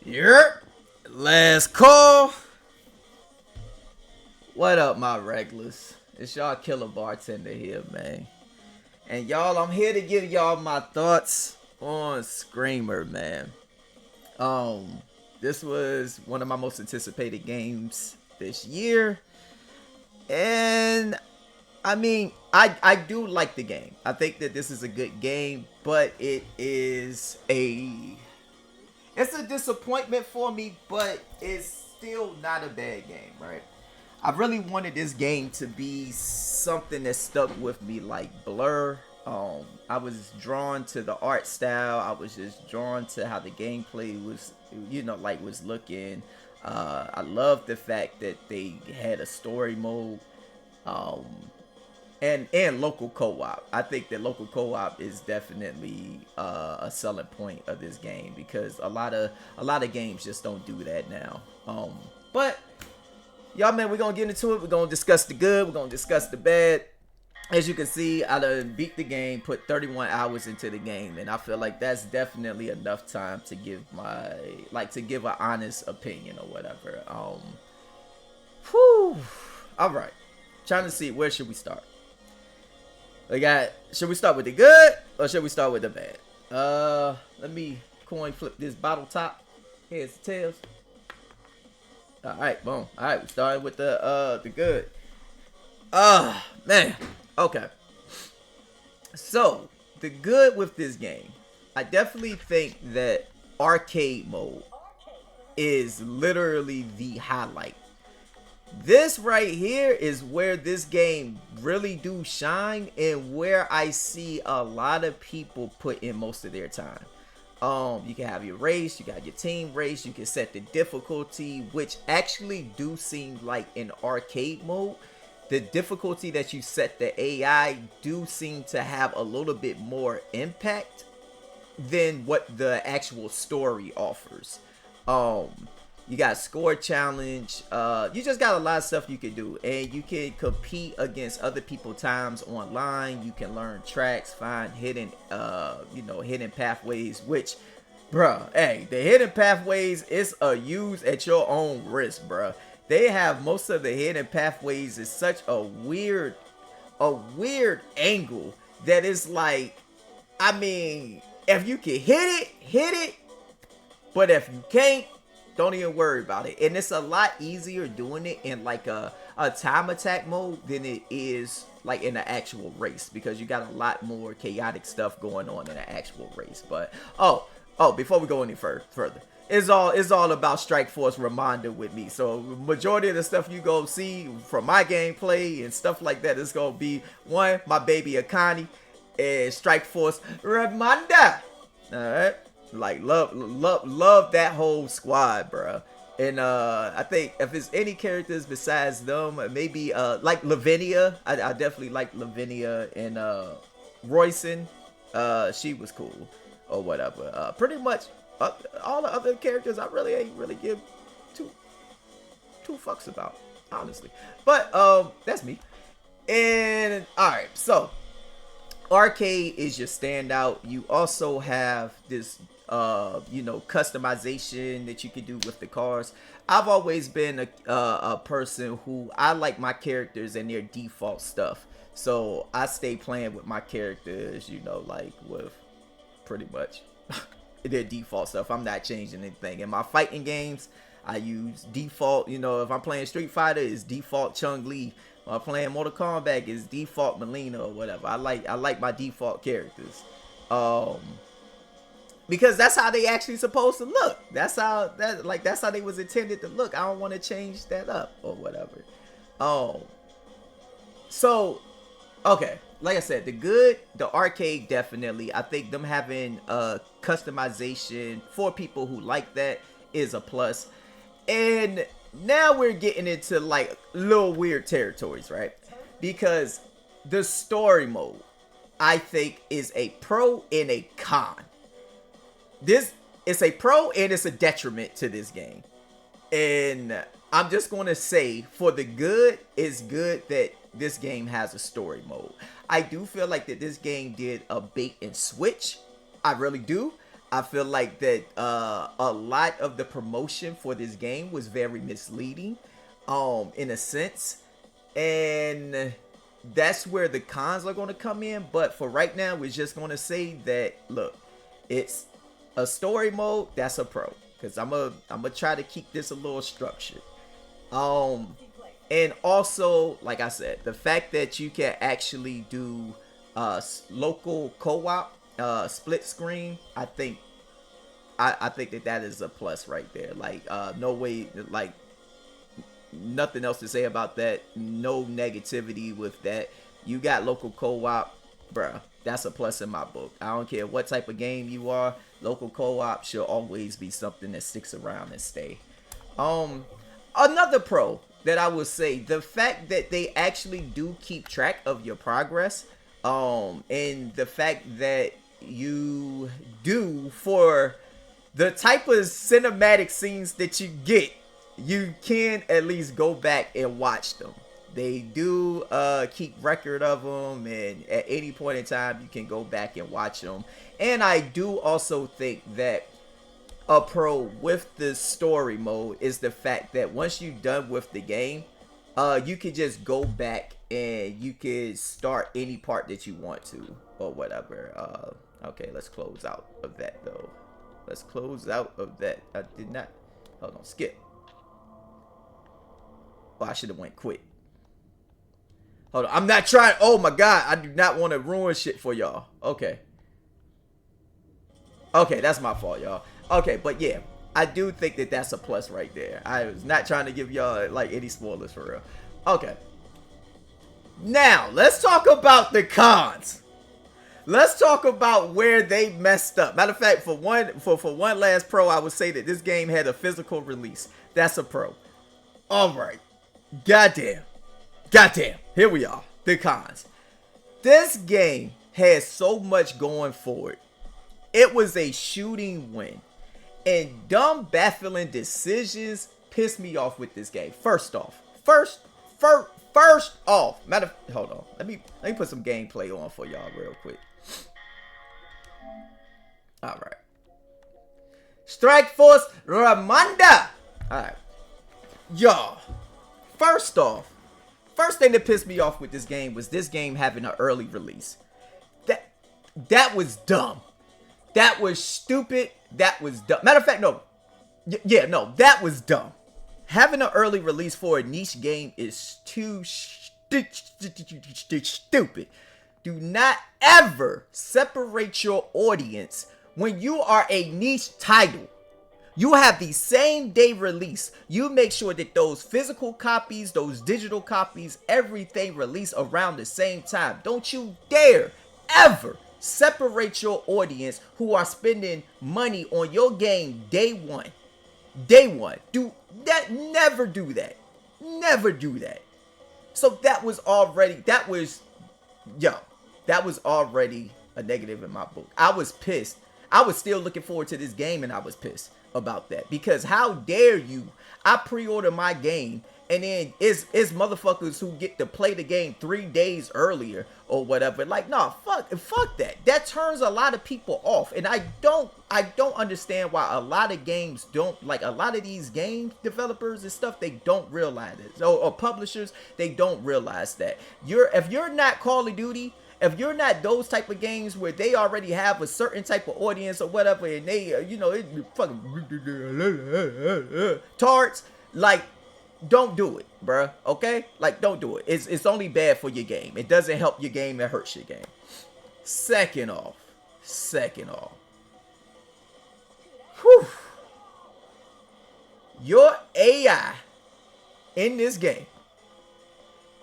Yep. Last call. What up, my regulars? It's y'all killer bartender here, man. And y'all, I'm here to give y'all my thoughts on Screamer, man. Um, this was one of my most anticipated games this year. And I do like the game. I think that this is a good game, but it's a disappointment for me, but it's still not a bad game, right? I really wanted this game to be something that stuck with me like Blur. I was drawn to the art style. I was just drawn to how the gameplay was, was looking. I love the fact that they had a story mode. Um, and local co-op. I think that local co-op is definitely a selling point of this game because a lot of games just don't do that now. But y'all, man, we're gonna get into it. We're gonna discuss the good. We're gonna discuss the bad. As you can see, I done beat the game, put 31 hours into the game, and I feel like that's definitely enough time to give an honest opinion or whatever. Whew. All right, trying to see where should we start. Should we start with the good or should we start with the bad? Let me coin flip this bottle top. Here's the tails. Alright, boom. Alright, we started with the good. Man. Okay. So, the good with this game, I definitely think that arcade mode is literally the highlight. This right here is where this game really do shine and where I see a lot of people put in most of their time. You can have your race, you got your team race, you can set the difficulty, which actually do seem like in arcade mode, the difficulty that you set the AI do seem to have a little bit more impact than what the actual story offers. You got score challenge. You just got a lot of stuff you can do, and you can compete against other people times online. You can learn tracks, find hidden pathways. Which, bruh, hey, the hidden pathways is a use at your own risk, bruh. They have most of the hidden pathways is such a weird angle that it's like, if you can hit it. But if you can't, don't even worry about it. And it's a lot easier doing it in like a time attack mode than it is like in an actual race, because you got a lot more chaotic stuff going on in an actual race. But before we go any further, it's all about Strike Force Reminder with me. So majority of the stuff you go see from my gameplay and stuff like that is gonna be one, my baby Akani, and Strike Force Reminder. All right. Like love that whole squad, bro. And I think if it's any characters besides them, maybe like Lavinia. I definitely like Lavinia and Royson. She was cool or whatever. Pretty much all the other characters I really ain't really give two fucks about, honestly. But that's me. And all right, so arcade is your standout. You also have this customization that you can do with the cars. I've always been a person who I like my characters and their default stuff, so I stay playing with my characters, like with pretty much their default stuff. I'm not changing anything. In my fighting games, I use default, if I'm playing Street Fighter, it's default Chun-Li. When I'm playing Mortal Kombat, it's default Melina or whatever. I like my default characters. Because that's how they actually supposed to look. That's how they was intended to look. I don't want to change that up or whatever. So okay, like I said, the arcade definitely. I think them having customization for people who like that is a plus. And now we're getting into like little weird territories, right? Because the story mode, I think, is a pro and a con. This is a pro and it's a detriment to this game. And I'm just going to say, for the good, it's good that this game has a story mode. I do feel like that this game did a bait and switch. I really do. I feel like that a lot of the promotion for this game was very misleading, in a sense, and that's where the cons are going to come in. But for right now, we're just going to say that look, it's a story mode. That's a pro, because I'm gonna try to keep this a little structured. Um, and also, like I said, the fact that you can actually do local co-op, split screen, I think that that is a plus right there. Like, no way, like, nothing else to say about that. No negativity with that. You got local co-op, bruh. That's a plus in my book. I don't care what type of game you are. Local co-op should always be something that sticks around and stay. Um, Another pro that I would say, the fact that they actually do keep track of your progress, and the fact that you do, for the type of cinematic scenes that you get, you can at least go back and watch them. They do keep record of them, and at any point in time you can go back and watch them. And I do also think that a pro with the story mode is the fact that once you're done with the game, you can just go back and you can start any part that you want to or whatever. Okay, let's close out of that though. Let's close out of that. I did not. Hold on, skip. Oh, I should have went quick. Hold on, I'm not trying. Oh my god, I do not want to ruin shit for y'all. Okay. Okay, that's my fault, y'all. Okay, but yeah, I do think that that's a plus right there. I was not trying to give y'all like any spoilers for real. Okay. Now, let's talk about the cons. Let's talk about where they messed up. Matter of fact, for one last pro, I would say that this game had a physical release. That's a pro. All right. Goddamn. Goddamn. Here we are. The cons. This game has so much going for it. It was a shooting win. And dumb, baffling decisions pissed me off with this game. First off. First off. Hold on. Let me put some gameplay on for y'all real quick. Alright. Strike Force Ramanda. Alright. Y'all. First off. First thing that pissed me off with this game was this game having an early release. That was dumb. That was stupid. That was dumb. Matter of fact, no. Yeah, no. That was dumb. Having an early release for a niche game is too stupid. Do not ever separate your audience when you are a niche title. You have the same day release. You make sure that those physical copies, those digital copies, everything release around the same time. Don't you dare ever separate your audience who are spending money on your game day one. Day one. Do that. Never do that. Never do that. So that was already a negative in my book. I was pissed. I was still looking forward to this game, and I was pissed about that, because how dare you? I pre-order my game, and then it's motherfuckers who get to play the game 3 days earlier or whatever. Like, nah, fuck that. That turns a lot of people off, and I don't understand why a lot of games don't, like, a lot of these game developers and stuff, they don't realize it. Or publishers, they don't realize that if you're not Call of Duty, if you're not those type of games where they already have a certain type of audience or whatever, and they, it fucking tarts, like, don't do it, bruh. Okay? Like, don't do it. It's only bad for your game. It doesn't help your game. It hurts your game. Second off. Whew. Your AI in this game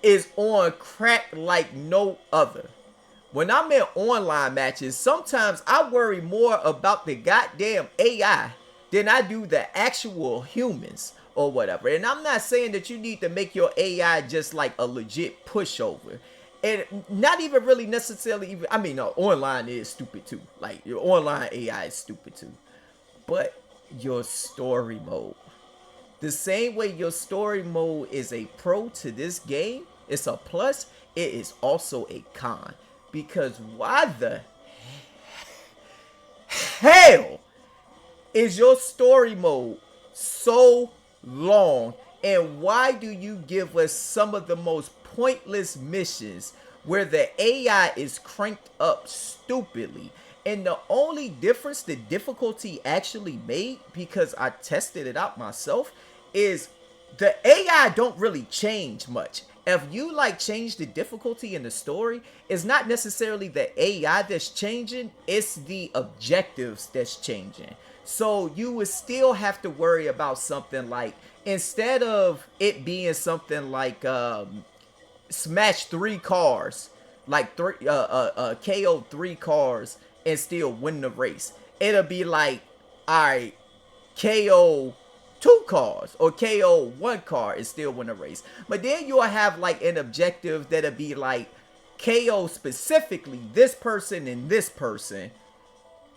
is on crack like no other. When I'm in online matches, sometimes I worry more about the goddamn AI than I do the actual humans or whatever. And I'm not saying that you need to make your AI just like a legit pushover. And not even really necessarily online is stupid too. Like, your online AI is stupid too. But your story mode. The same way your story mode is a pro to this game, it's a plus, it is also a con. Because why the hell is your story mode so long? And why do you give us some of the most pointless missions where the AI is cranked up stupidly? And the only difference the difficulty actually made, because I tested it out myself, is the AI don't really change much. If you like change the difficulty in the story, it's not necessarily the AI that's changing, it's the objectives that's changing. So you would still have to worry about something like, instead of it being something like smash 3 cars, like KO 3 cars and still win the race, it'll be like, all right, KO 2 cars or KO 1 car and still win a race. But then you'll have like an objective that'll be like KO specifically this person and this person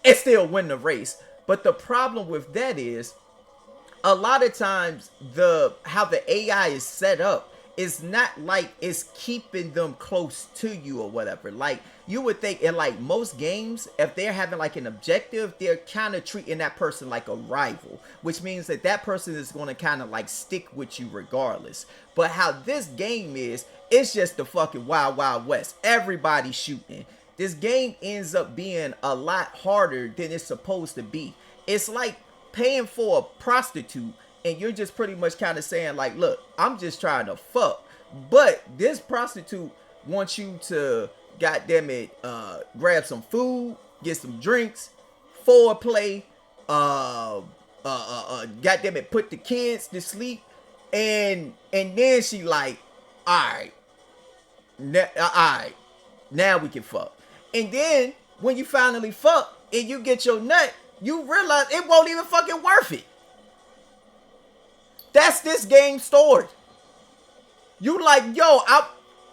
and still win the race. But the problem with that is, a lot of times how the AI is set up is not like it's keeping them close to you or whatever. Like, you would think in like most games, if they're having like an objective, they're kind of treating that person like a rival, which means that that person is going to kind of like stick with you regardless. But how this game is, it's just the fucking wild, wild west. Everybody's shooting. This game ends up being a lot harder than it's supposed to be. It's like paying for a prostitute and you're just pretty much kind of saying like, look, I'm just trying to fuck. But this prostitute wants you to, goddamn it, grab some food, get some drinks, foreplay, goddamn it, put the kids to sleep, and then she like, alright, now we can fuck. And then when you finally fuck and you get your nut, you realize it won't even fucking worth it. That's this game's story. You like, yo,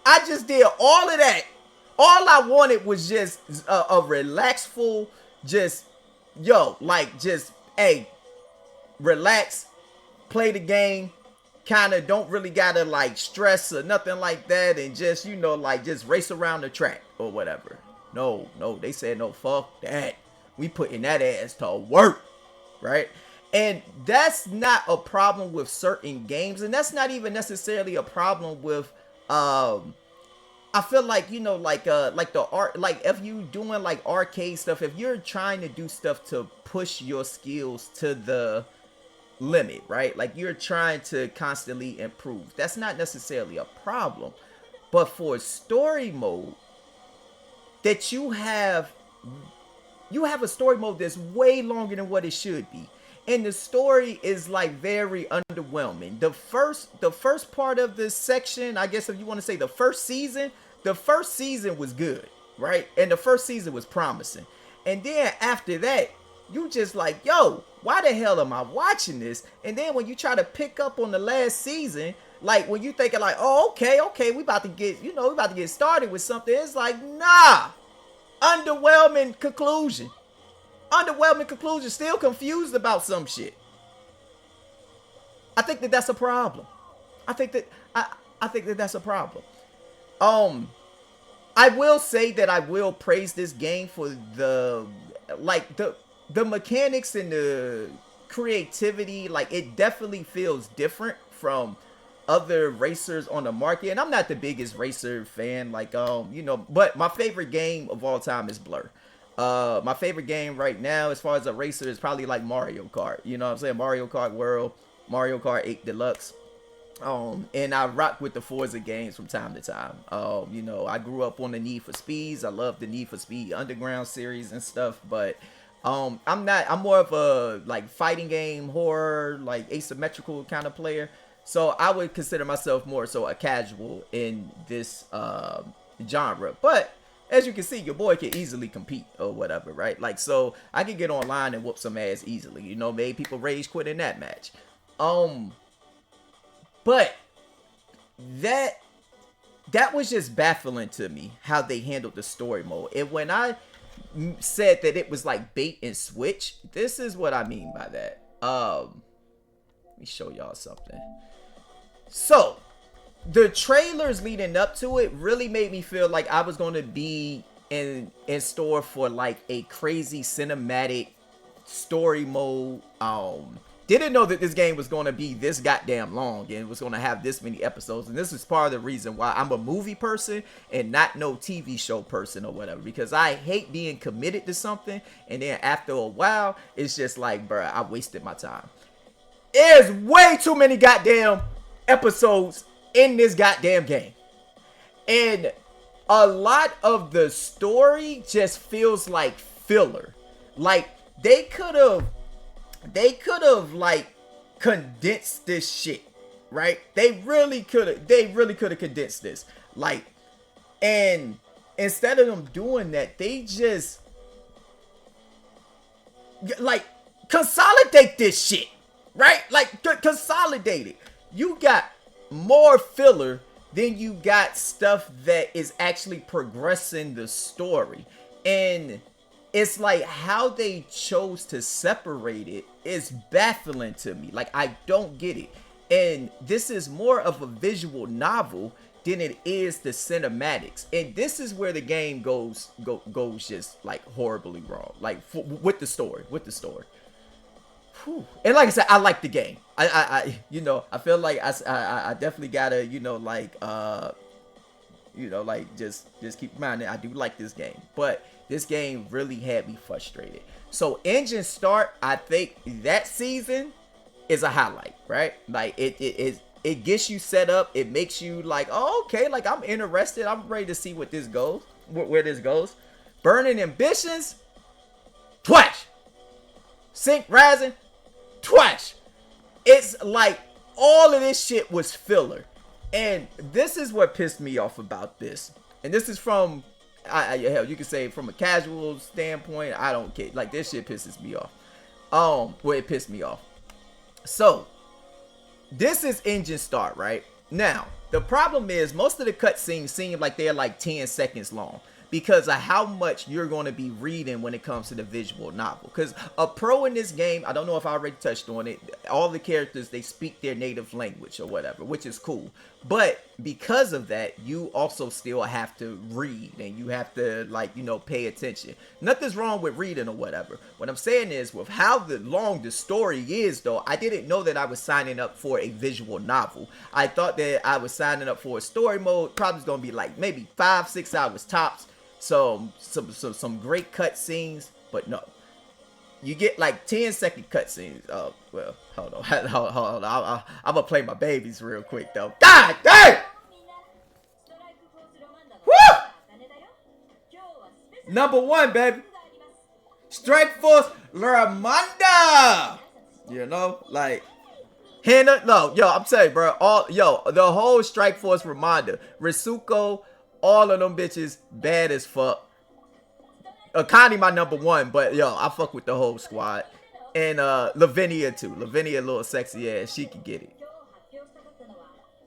I just did all of that. All I wanted was just a relaxful, just, yo, like, just, hey, relax, play the game, kind of don't really gotta, like, stress or nothing like that, and just, you know, like, just race around the track or whatever. No, they said, no, fuck that. We putting that ass to work, right? And that's not a problem with certain games, and that's not even necessarily a problem with, I feel like, you know, like the art, like if you doing like arcade stuff, if you're trying to do stuff to push your skills to the limit, right? Like you're trying to constantly improve. That's not necessarily a problem. But for story mode, that you have a story mode that's way longer than what it should be. And the story is like very underwhelming. The first part of this section, I guess if you want to say the first season was good, right? And the first season was promising. And then after that, you just like, yo, why the hell am I watching this? And then when you try to pick up on the last season, like when you thinking like, oh, okay, we about to get started with something. It's like, nah, underwhelming conclusion. Still confused about some shit. I think that that's a problem. I think that that's a problem. I will say that I will praise this game for the mechanics and the creativity. Like, it definitely feels different from other racers on the market. And I'm not the biggest racer fan, like, but my favorite game of all time is Blur. My favorite game right now as far as a racer is probably like Mario Kart. You know what I'm saying? Mario Kart World, Mario Kart 8 Deluxe. And I rock with the Forza games from time to time. I grew up on the Need for Speeds. I love the Need for Speed Underground series and stuff, but I'm more of a like fighting game, horror, like asymmetrical kind of player. So I would consider myself more so a casual in this genre. But as you can see, your boy can easily compete or whatever, right? Like, so I can get online and whoop some ass easily. You know, made people rage quit in that match. But that was just baffling to me how they handled the story mode. And when I said that it was like bait and switch, this is what I mean by that. Let me show y'all something. So the trailers leading up to it really made me feel like I was going to be in store for like a crazy cinematic story mode. Didn't know that this game was going to be this goddamn long and it was going to have this many episodes. And this is part of the reason why I'm a movie person and not no TV show person or whatever, because I hate being committed to something and then after a while it's just like, bruh, I wasted my time. There's way too many goddamn episodes in this goddamn game, and a lot of the story just feels like filler. Like they could have like condensed this shit, right? They really could have condensed this. Like, and instead of them doing that, they just like consolidate this shit, right? Like consolidate it. You got more filler than you got stuff that is actually progressing the story. And it's like how they chose to separate it is baffling to me. Like, I don't get it. And this is more of a visual novel than it is the cinematics. And this is where the game goes just like horribly wrong. Like with the story. Whew. And like I said, I like the game. I you know, I feel like I definitely gotta, you know, like just keep in mind that I do like this game, but this game really had me frustrated. So Engine Start, I think that season is a highlight, right? Like it gets you set up. It makes you like, oh, okay, like I'm interested. I'm ready to see what this goes, where this goes. Burning Ambitions, twash. Sync Rising, twash. It's like all of this shit was filler. And this is what pissed me off about this. And this is from, hell, you can say from a casual standpoint, I don't care. Like, this shit pisses me off. Well, it pissed me off. So, this is Engine Start, right? Now, the problem is most of the cutscenes seem like they're like 10 seconds long, because of how much you're going to be reading when it comes to the visual novel. Because a pro in this game, I don't know if I already touched on it, all the characters, they speak their native language or whatever, which is cool. But because of that, you also still have to read and you have to, like, you know, pay attention. Nothing's wrong with reading or whatever. What I'm saying is, with how long the story is, though, I didn't know that I was signing up for a visual novel. I thought that I was signing up for a story mode. Probably going to be like maybe 5-6 hours tops. So some great cutscenes, but no, you get like 10-second cutscenes. Oh well, hold on. I'm gonna play my babies real quick though. God dang! Woo! Number 1, baby. Strike Force Ramonda. You know, like Hannah. No, yo, I'm telling you, bro. The whole Strike Force Ramonda, Risuko. All of them bitches bad as fuck. Akane my number 1, but yo, I fuck with the whole squad. And Lavinia too. Lavinia, a little sexy ass, she can get it.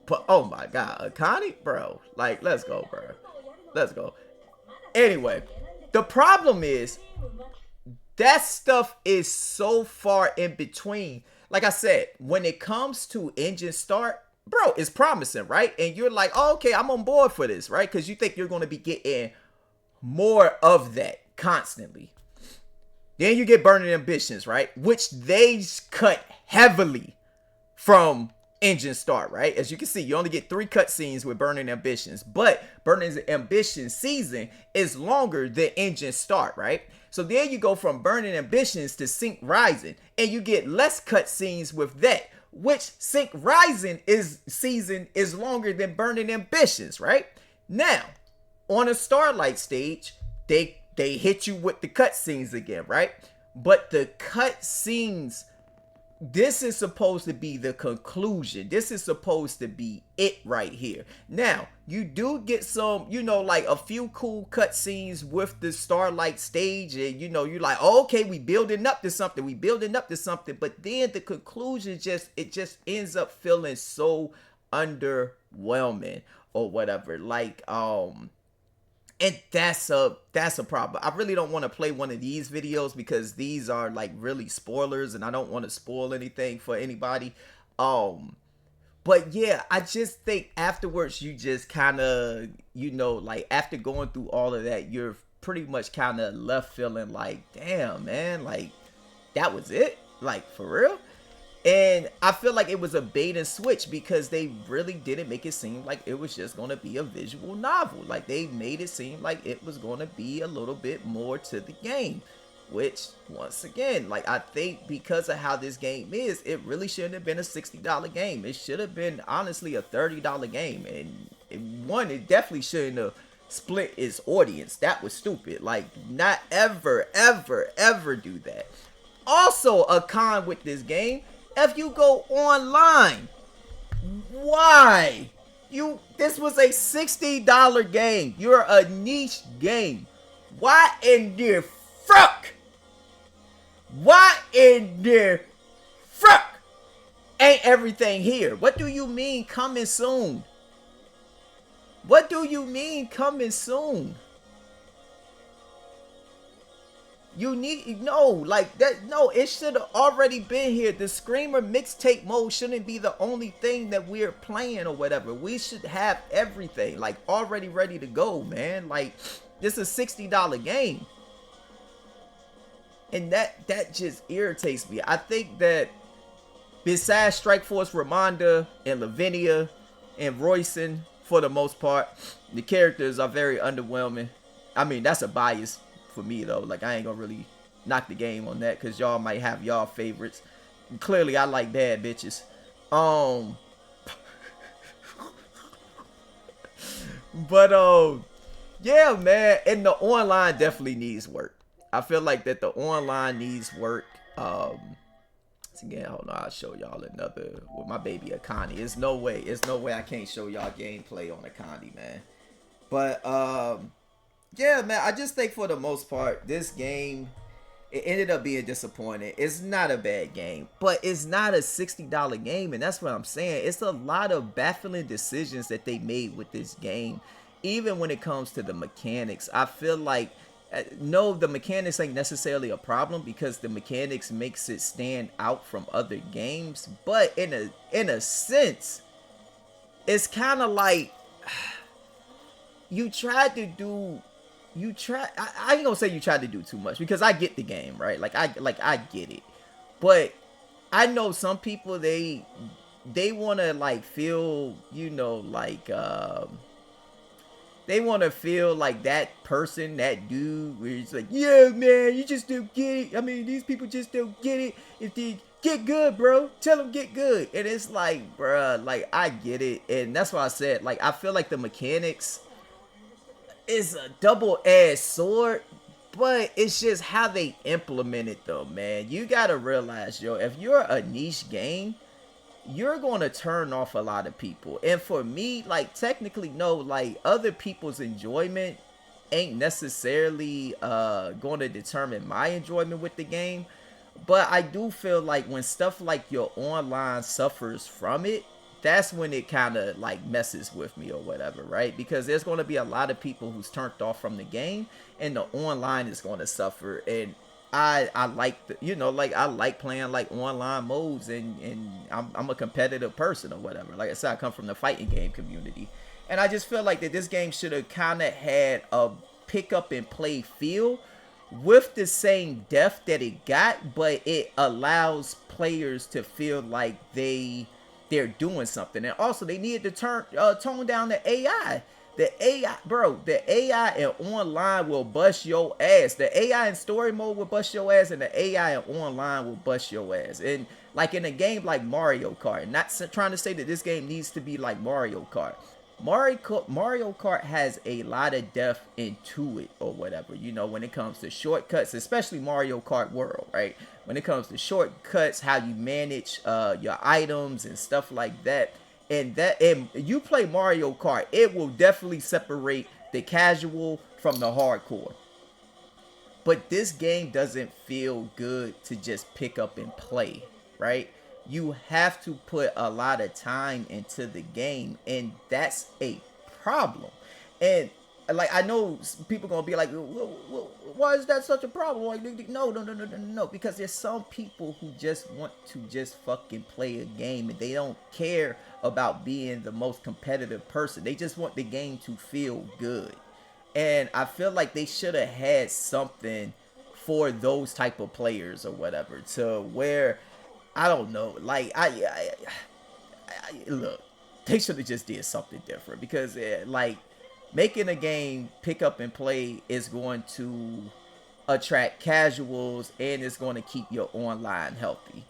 But oh my god, Akane, bro. Like, let's go, bro. Let's go. Anyway, the problem is that stuff is so far in between. Like I said, when it comes to Engine Start, bro, it's promising, right? And you're like, oh, okay, I'm on board for this, right? Because you think you're going to be getting more of that constantly. Then you get Burning Ambitions, right? Which they cut heavily from Engine Start, right? As you can see, you only get 3 cutscenes with Burning Ambitions. But Burning Ambitions season is longer than Engine Start, right? So then you go from Burning Ambitions to Sync Rising. And you get less cutscenes with that. Which Sync Rising season is longer than Burning Ambitions, right? Now, on a Starlight stage, they hit you with the cutscenes again, right? But the cutscenes, this is supposed to be the conclusion. This is supposed to be it right here. Now, you do get some, you know, like a few cool cutscenes with the Starlight stage. And, you know, you're like, oh, okay, we building up to something. But then the conclusion just ends up feeling so underwhelming or whatever. Like, and that's a problem. I really don't want to play one of these videos because these are like really spoilers and I don't want to spoil anything for anybody. But yeah, I just think afterwards you just kind of, you know, like after going through all of that, you're pretty much kind of left feeling like, damn, man, like That was it? Like, for real? And I feel like it was a bait and switch because they really didn't make it seem like it was just going to be a visual novel. Like, they made it seem like it was going to be a little bit more to the game. Which, once again, like, I think because of how this game is, it really shouldn't have been a $60 game. It should have been, honestly, a $30 game. And one, it definitely shouldn't have split its audience. That was stupid. Like, not ever, ever, ever do that. Also, a con with this game, if you go online, why? This was a $60 game. You're a niche game. Why in the fuck? Why in the fuck ain't everything here? What do you mean coming soon? What do you mean coming soon? You need, no, like that, no, it should have already been here. The Screamer mixtape mode shouldn't be the only thing that we're playing or whatever. We should have everything like already ready to go, man. Like, this is a $60 game. And that just irritates me. I think that besides Strikeforce, Ramonda, and Lavinia, and Royson, for the most part, the characters are very underwhelming. I mean, that's a bias for me, though. Like, I ain't gonna really knock the game on that, because y'all might have y'all favorites. Clearly, I like bad bitches. But, yeah, man. And the online definitely needs work. I feel like that the online needs work. Again, hold on, I'll show y'all another with my baby Akani. It's no way I can't show y'all gameplay on Akani, man. But yeah, man, I just think for the most part, this game, it ended up being disappointing. It's not a bad game, but it's not a $60 game, and that's what I'm saying. It's a lot of baffling decisions that they made with this game, even when it comes to the mechanics. I feel like, no, the mechanics ain't necessarily a problem because the mechanics makes it stand out from other games, but in a sense, it's kind of like you tried to do. I ain't gonna say you tried to do too much, because I get the game, right? Like I get it, but I know some people, they want to like feel, you know, like they want to feel like that person, that dude, where it's like, yeah, man, you just don't get it. I mean, these people just don't get it. If they get good, bro, tell them get good. And it's like, bruh, like, I get it. And that's why I said, like, I feel like the mechanics is a double-edged sword, but it's just how they implement it, though, man. You got to realize, yo, if you're a niche game, you're going to turn off a lot of people. And for me, like, technically, no, like, other people's enjoyment ain't necessarily going to determine my enjoyment with the game. But I do feel like when stuff like your online suffers from it, that's when it kind of like messes with me or whatever, right? Because there's going to be a lot of people who's turned off from the game, and the online is going to suffer. And I like the, you know, like, I like playing like online modes, and I'm a competitive person or whatever. Like I said, I come from the fighting game community, and I just feel like that this game should have kind of had a pick up and play feel with the same depth that it got, but it allows players to feel like they're doing something. And also, they needed to tone down the AI. The AI, bro, the AI in online will bust your ass. The AI in story mode will bust your ass, and the AI in online will bust your ass. And like in a game like Mario Kart, not trying to say that this game needs to be like Mario Kart. Mario Kart has a lot of depth into it or whatever, you know, when it comes to shortcuts, especially Mario Kart World, right? When it comes to shortcuts, how you manage your items and stuff like that. And you play Mario Kart, it will definitely separate the casual from the hardcore. But this game doesn't feel good to just pick up and play, right? You have to put a lot of time into the game, and that's a problem. And like, I know people gonna be like, why is that such a problem? Like, no, because there's some people who just want to just fucking play a game, and they don't care about being the most competitive person. They just want the game to feel good. And I feel like they should have had something for those type of players or whatever, to where I don't know, like look, they should have just did something different, because like making a game pick up and play is going to attract casuals, and it's going to keep your online healthy.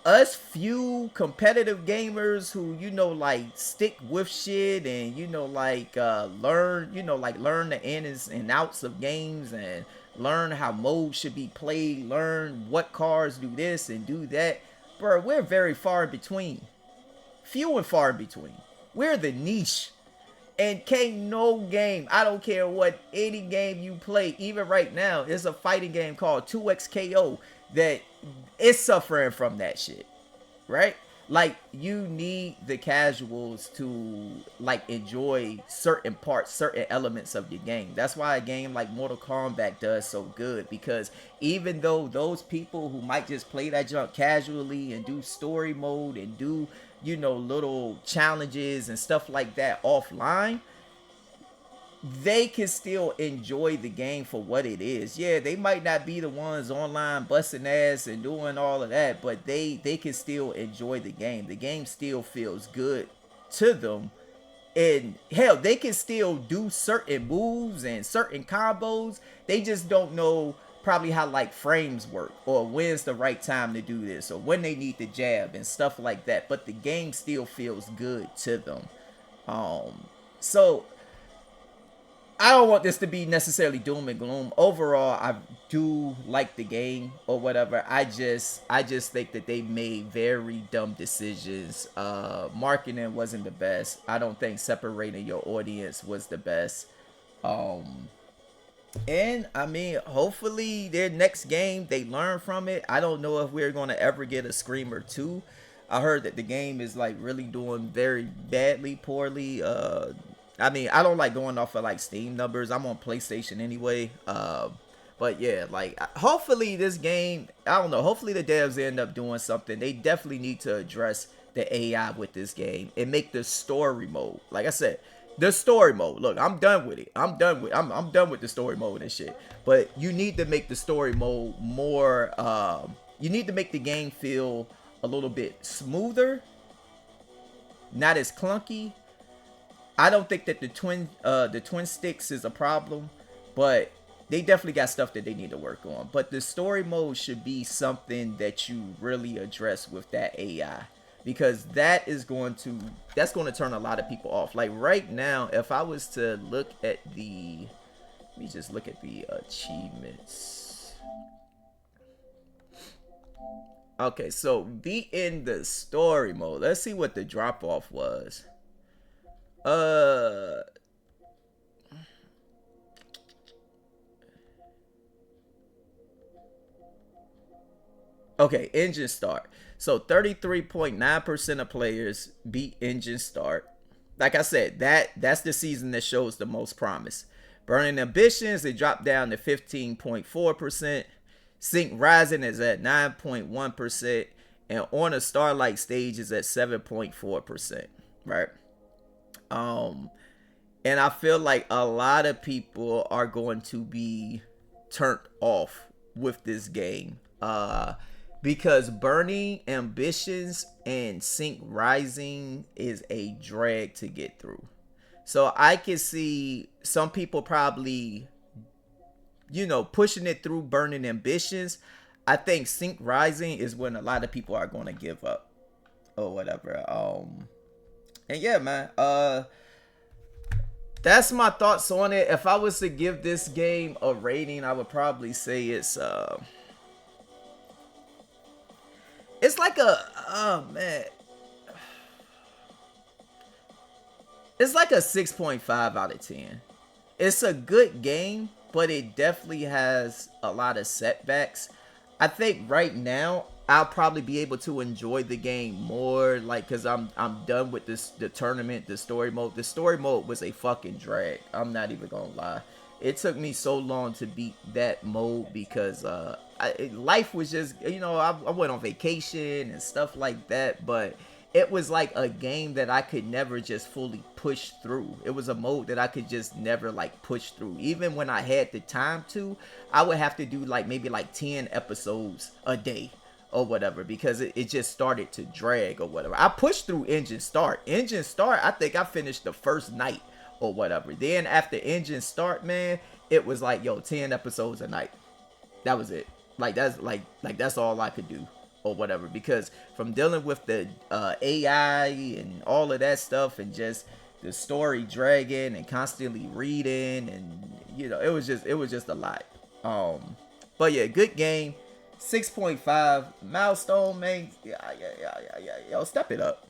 Us few competitive gamers who, like stick with shit, and like learn, learn the ins and outs of games, and learn how modes should be played, learn what cars do this and do that, bro, we're very far in between. Few and far in between. We're the niche. And can't no game, I don't care what any game you play, even right now, there's a fighting game called 2XKO that is suffering from that shit, right? Like, you need the casuals to, like, enjoy certain parts, certain elements of your game. That's why a game like Mortal Kombat does so good, because even though those people who might just play that junk casually and do story mode and do, little challenges and stuff like that offline, they can still enjoy the game for what it is. Yeah, they might not be the ones online busting ass and doing all of that, but they can still enjoy the game. The game still feels good to them. And hell, they can still do certain moves and certain combos. They just don't know probably how like frames work, or when's the right time to do this, or when they need to jab and stuff like that. But the game still feels good to them. So I don't want this to be necessarily doom and gloom. Overall, I do like the game or whatever. I just think that they made very dumb decisions. Marketing wasn't the best. I don't think separating your audience was the best. And I mean, hopefully their next game, they learn from it. I don't know if we're going to ever get a Screamer 2. I heard that the game is like really doing very badly, poorly. I mean, I don't like going off of like Steam numbers. I'm on PlayStation anyway. But yeah, like hopefully this game, I don't know, hopefully the devs end up doing something. They definitely need to address the AI with this game and make the story mode. Like I said, the story mode. Look, I'm done with it. I'm done with the story mode and shit. But you need to make the story mode more you need to make the game feel a little bit smoother, not as clunky. I don't think that the twin sticks is a problem, but they definitely got stuff that they need to work on. But the story mode should be something that you really address with that AI, because that's going to turn a lot of people off. Like right now, if I was to look at let me just look at the achievements. Okay, so be in the story mode. Let's see what the drop off was. Okay, engine start. So 33.9% of players beat engine start. Like I said, that's the season that shows the most promise. Burning Ambitions, it dropped down to 15.4%. Sync Rising is at 9.1%. And On a Starlight Stage is at 7.4%. Right? And I feel like a lot of people are going to be turned off with this game. Because Burning Ambitions and Sync Rising is a drag to get through. So I can see some people probably, pushing it through Burning Ambitions. I think Sync Rising is when a lot of people are going to give up or whatever. And yeah, man, that's my thoughts on it. If I was to give this game a rating, I would probably say it's like it's like a 6.5 out of 10. It's a good game, but it definitely has a lot of setbacks. I think right now I'll probably be able to enjoy the game more, like, because I'm done with the tournament, the story mode. The story mode was a fucking drag. I'm not even gonna lie. It took me so long to beat that mode because life was just, I went on vacation and stuff like that, but it was like a game that I could never just fully push through. It was a mode that I could just never like push through. Even when I had the time to, I would have to do like maybe like 10 episodes a day or whatever, because it just started to drag or whatever. I pushed through Engine Start. Engine Start, I think I finished the first night or whatever. Then after Engine Start, man, it was like, yo, 10 episodes a night. That was it. Like that's all I could do or whatever, because from dealing with the AI and all of that stuff, and just the story dragging and constantly reading, and you know, it was just a lot. But yeah, good game. 6.5 milestone, man. Yeah. Yo, step it up.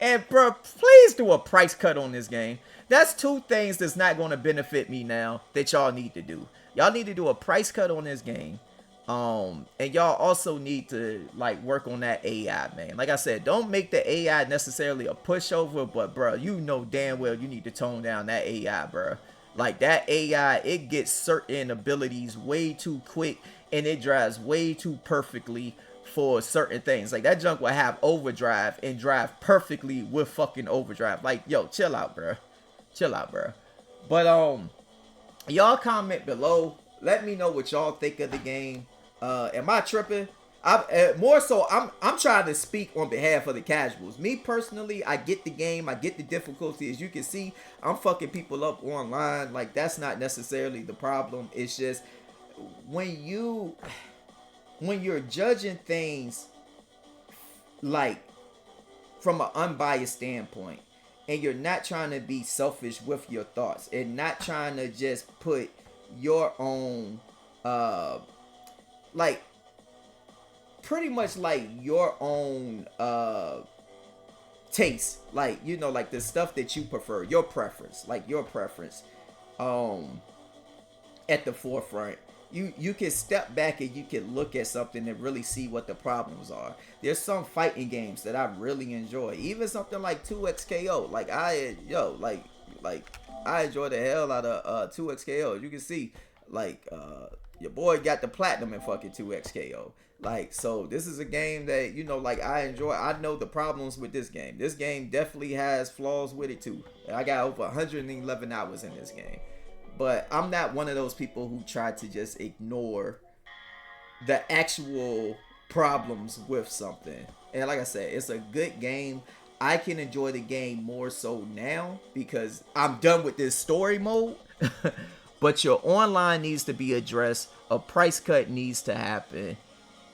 And bro, please do a price cut on this game. That's two things that's not going to benefit me now that y'all need to do. Y'all need to do a price cut on this game. And y'all also need to like work on that AI, man. Like I said, don't make the AI necessarily a pushover, but bro, you know damn well you need to tone down that AI, bro. Like that AI, it gets certain abilities way too quick, and it drives way too perfectly for certain things. Like that junk will have overdrive and drive perfectly with fucking overdrive. Like, yo, chill out, bro. But y'all comment below. Let me know what y'all think of the game. Am I tripping? More so, I'm trying to speak on behalf of the casuals. Me personally, I get the game, I get the difficulty. As you can see, I'm fucking people up online. Like, that's not necessarily the problem. It's just when you're judging things like from an unbiased standpoint, and you're not trying to be selfish with your thoughts, and not trying to just put your own like pretty much like your own taste, like, you know, like the stuff that you prefer, your preference at the forefront. You can step back and you can look at something and really see what the problems are. There's some fighting games that I really enjoy, even something like 2XKO. Like I enjoy the hell out of 2XKO. You can see, like, your boy got the platinum in fucking 2XKO. Like, so this is a game that, you know, like, I enjoy. I know the problems with this game. This game definitely has flaws with it too. I got over 111 hours in this game. But I'm not one of those people who try to just ignore the actual problems with something. And like I said, it's a good game. I can enjoy the game more so now because I'm done with this story mode. But your online needs to be addressed. A price cut needs to happen.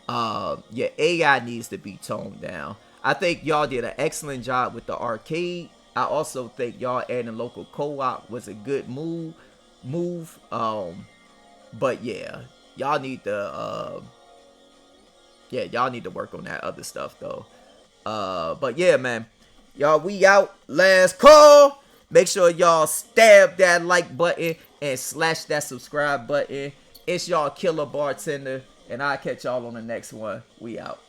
Your AI needs to be toned down. I think y'all did an excellent job with the arcade. I also think y'all adding local co-op was a good move. But yeah, y'all need to y'all need to work on that other stuff though. But yeah, man, y'all, we out. Last call. Make sure y'all stab that like button and slash that subscribe button. It's y'all Killer Bartender, and I'll catch y'all on the next one. We out.